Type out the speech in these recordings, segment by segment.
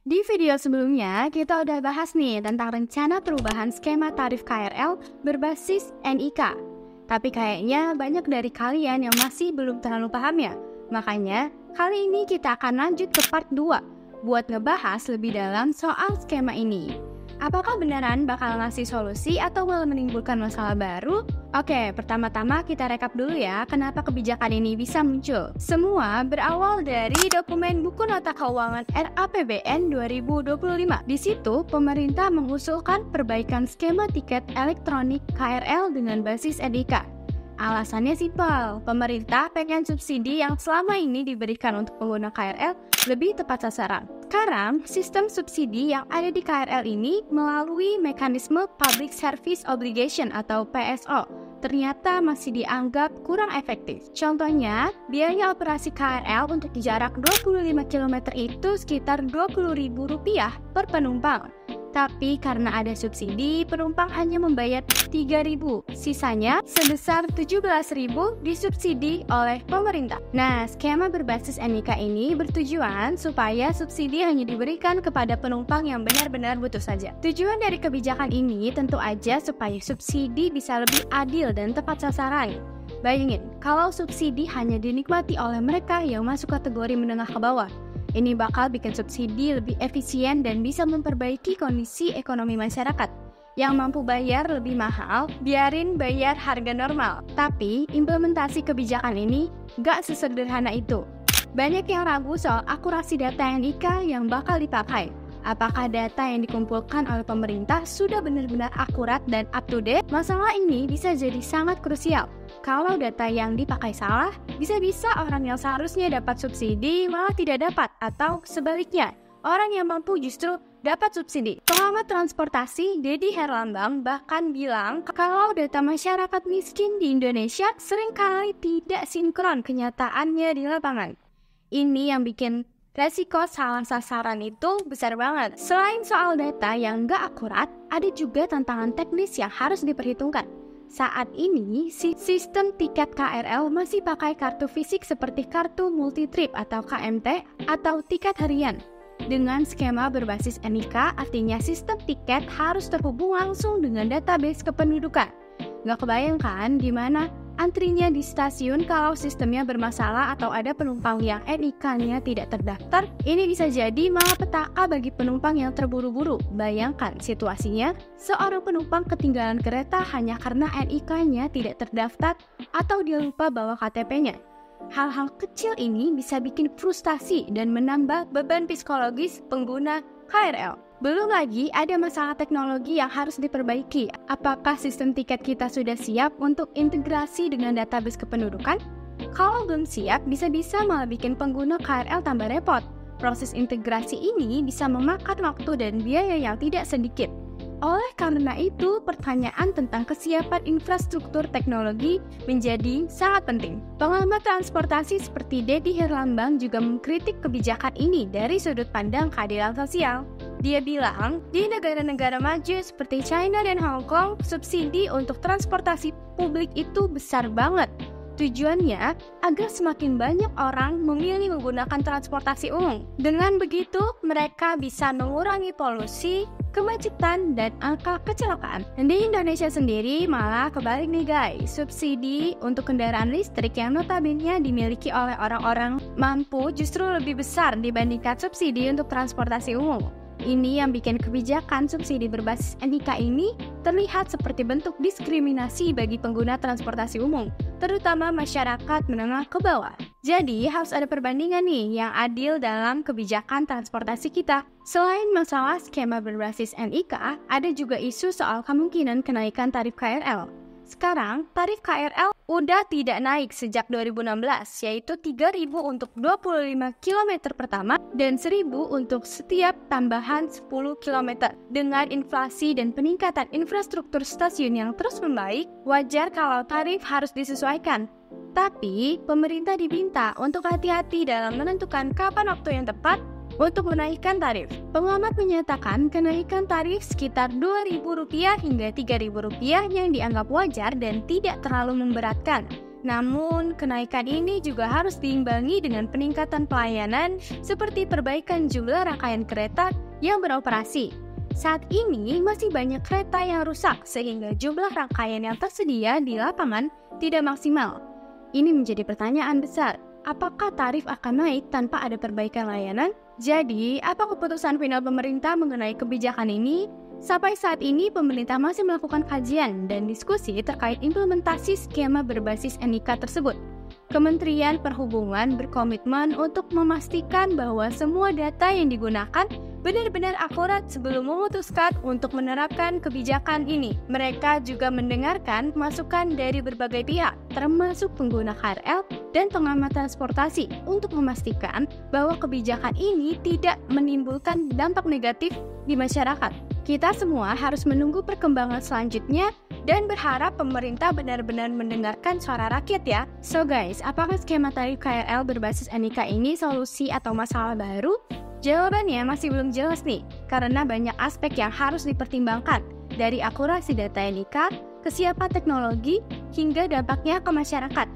Di video sebelumnya, kita udah bahas nih tentang rencana perubahan skema tarif KRL berbasis NIK. Tapi kayaknya banyak dari kalian yang masih belum terlalu paham ya. Makanya, kali ini kita akan lanjut ke part 2 buat ngebahas lebih dalam soal skema ini. Apakah beneran bakal ngasih solusi atau malah menimbulkan masalah baru? Oke, pertama-tama kita rekap dulu ya kenapa kebijakan ini bisa muncul. Semua berawal dari dokumen buku nota keuangan RAPBN 2025. Di situ, pemerintah mengusulkan perbaikan skema tiket elektronik KRL dengan basis NIK. Alasannya simpel, pemerintah pengen subsidi yang selama ini diberikan untuk pengguna KRL lebih tepat sasaran. Sekarang, sistem subsidi yang ada di KRL ini melalui mekanisme Public Service Obligation atau PSO ternyata masih dianggap kurang efektif. Contohnya, biaya operasi KRL untuk jarak 25 km itu sekitar Rp20.000 per penumpang. Tapi karena ada subsidi, penumpang hanya membayar Rp3.000. Sisanya sebesar Rp17.000 disubsidi oleh pemerintah. Nah, skema berbasis NIK ini bertujuan supaya subsidi hanya diberikan kepada penumpang yang benar-benar butuh saja. Tujuan dari kebijakan ini tentu aja supaya subsidi bisa lebih adil dan tepat sasaran. Bayangin, kalau subsidi hanya dinikmati oleh mereka yang masuk kategori menengah ke bawah. Ini bakal bikin subsidi lebih efisien dan bisa memperbaiki kondisi ekonomi masyarakat. Yang mampu bayar lebih mahal, biarin bayar harga normal. Tapi, implementasi kebijakan ini gak sesederhana itu. Banyak yang ragu soal akurasi data NIK yang bakal dipakai. Apakah data yang dikumpulkan oleh pemerintah sudah benar-benar akurat dan up to date? Masalah ini bisa jadi sangat krusial. Kalau data yang dipakai salah, bisa-bisa orang yang seharusnya dapat subsidi malah tidak dapat, atau sebaliknya, orang yang mampu justru dapat subsidi. Pengamat transportasi Deddy Herlambang bahkan bilang kalau data masyarakat miskin di Indonesia seringkali tidak sinkron kenyataannya di lapangan. Ini yang bikin resiko salah sasaran itu besar banget. Selain soal data yang nggak akurat, ada juga tantangan teknis yang harus diperhitungkan. Saat ini, sistem tiket KRL masih pakai kartu fisik seperti kartu multitrip atau KMT atau tiket harian. Dengan skema berbasis NIK, artinya sistem tiket harus terhubung langsung dengan database kependudukan. Nggak kebayang kan gimana antrinya di stasiun kalau sistemnya bermasalah atau ada penumpang yang NIK-nya tidak terdaftar? Ini bisa jadi malapetaka bagi penumpang yang terburu-buru. Bayangkan situasinya, seorang penumpang ketinggalan kereta hanya karena NIK-nya tidak terdaftar atau dia lupa bawa KTP-nya. Hal-hal kecil ini bisa bikin frustasi dan menambah beban psikologis pengguna KRL. Belum lagi ada masalah teknologi yang harus diperbaiki. Apakah sistem tiket kita sudah siap untuk integrasi dengan database kependudukan? Kalau belum siap, bisa-bisa malah bikin pengguna KRL tambah repot. Proses integrasi ini bisa memakan waktu dan biaya yang tidak sedikit. Oleh karena itu, pertanyaan tentang kesiapan infrastruktur teknologi menjadi sangat penting. Pengamat transportasi seperti Deddy Herlambang juga mengkritik kebijakan ini dari sudut pandang keadilan sosial. Dia bilang, di negara-negara maju seperti China dan Hong Kong, subsidi untuk transportasi publik itu besar banget. Tujuannya agar semakin banyak orang memilih menggunakan transportasi umum. Dengan begitu, mereka bisa mengurangi polusi, kemacetan, dan angka kecelakaan. Di Indonesia sendiri malah kebalik nih guys. Subsidi untuk kendaraan listrik yang notabene dimiliki oleh orang-orang mampu justru lebih besar dibandingkan subsidi untuk transportasi umum. Ini yang bikin kebijakan subsidi berbasis NIK ini terlihat seperti bentuk diskriminasi bagi pengguna transportasi umum, terutama masyarakat menengah ke bawah. Jadi harus ada perbandingan nih yang adil dalam kebijakan transportasi kita. Selain masalah skema berbasis NIK, ada juga isu soal kemungkinan kenaikan tarif KRL. Sekarang, tarif KRL udah tidak naik sejak 2016, yaitu Rp3.000 untuk 25 km pertama dan Rp1.000 untuk setiap tambahan 10 km. Dengan inflasi dan peningkatan infrastruktur stasiun yang terus membaik, wajar kalau tarif harus disesuaikan. Tapi, pemerintah diminta untuk hati-hati dalam menentukan kapan waktu yang tepat untuk menaikkan tarif. Pengamat menyatakan kenaikan tarif sekitar Rp2.000 hingga Rp3.000 yang dianggap wajar dan tidak terlalu memberatkan. Namun, kenaikan ini juga harus diimbangi dengan peningkatan pelayanan seperti perbaikan jumlah rangkaian kereta yang beroperasi. Saat ini masih banyak kereta yang rusak sehingga jumlah rangkaian yang tersedia di lapangan tidak maksimal. Ini menjadi pertanyaan besar, apakah tarif akan naik tanpa ada perbaikan layanan? Jadi, apa keputusan final pemerintah mengenai kebijakan ini? Sampai saat ini, pemerintah masih melakukan kajian dan diskusi terkait implementasi skema berbasis NIK tersebut. Kementerian Perhubungan berkomitmen untuk memastikan bahwa semua data yang digunakan benar-benar akurat sebelum memutuskan untuk menerapkan kebijakan ini. Mereka juga mendengarkan masukan dari berbagai pihak, termasuk pengguna KRL dan pengamat transportasi, untuk memastikan bahwa kebijakan ini tidak menimbulkan dampak negatif di masyarakat. Kita semua harus menunggu perkembangan selanjutnya dan berharap pemerintah benar-benar mendengarkan suara rakyat ya. So guys, apakah skema tarif KRL berbasis NIK ini solusi atau masalah baru? Jawabannya masih belum jelas nih, karena banyak aspek yang harus dipertimbangkan, dari akurasi data NIK, kesiapan teknologi, hingga dampaknya ke masyarakat.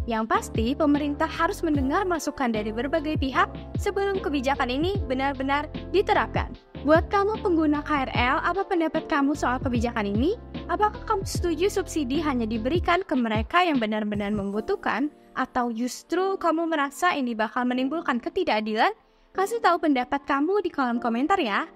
Yang pasti, pemerintah harus mendengar masukan dari berbagai pihak sebelum kebijakan ini benar-benar diterapkan. Buat kamu pengguna KRL, apa pendapat kamu soal kebijakan ini? Apakah kamu setuju subsidi hanya diberikan ke mereka yang benar-benar membutuhkan? Atau justru kamu merasa ini bakal menimbulkan ketidakadilan? Kasih tahu pendapat kamu di kolom komentar ya.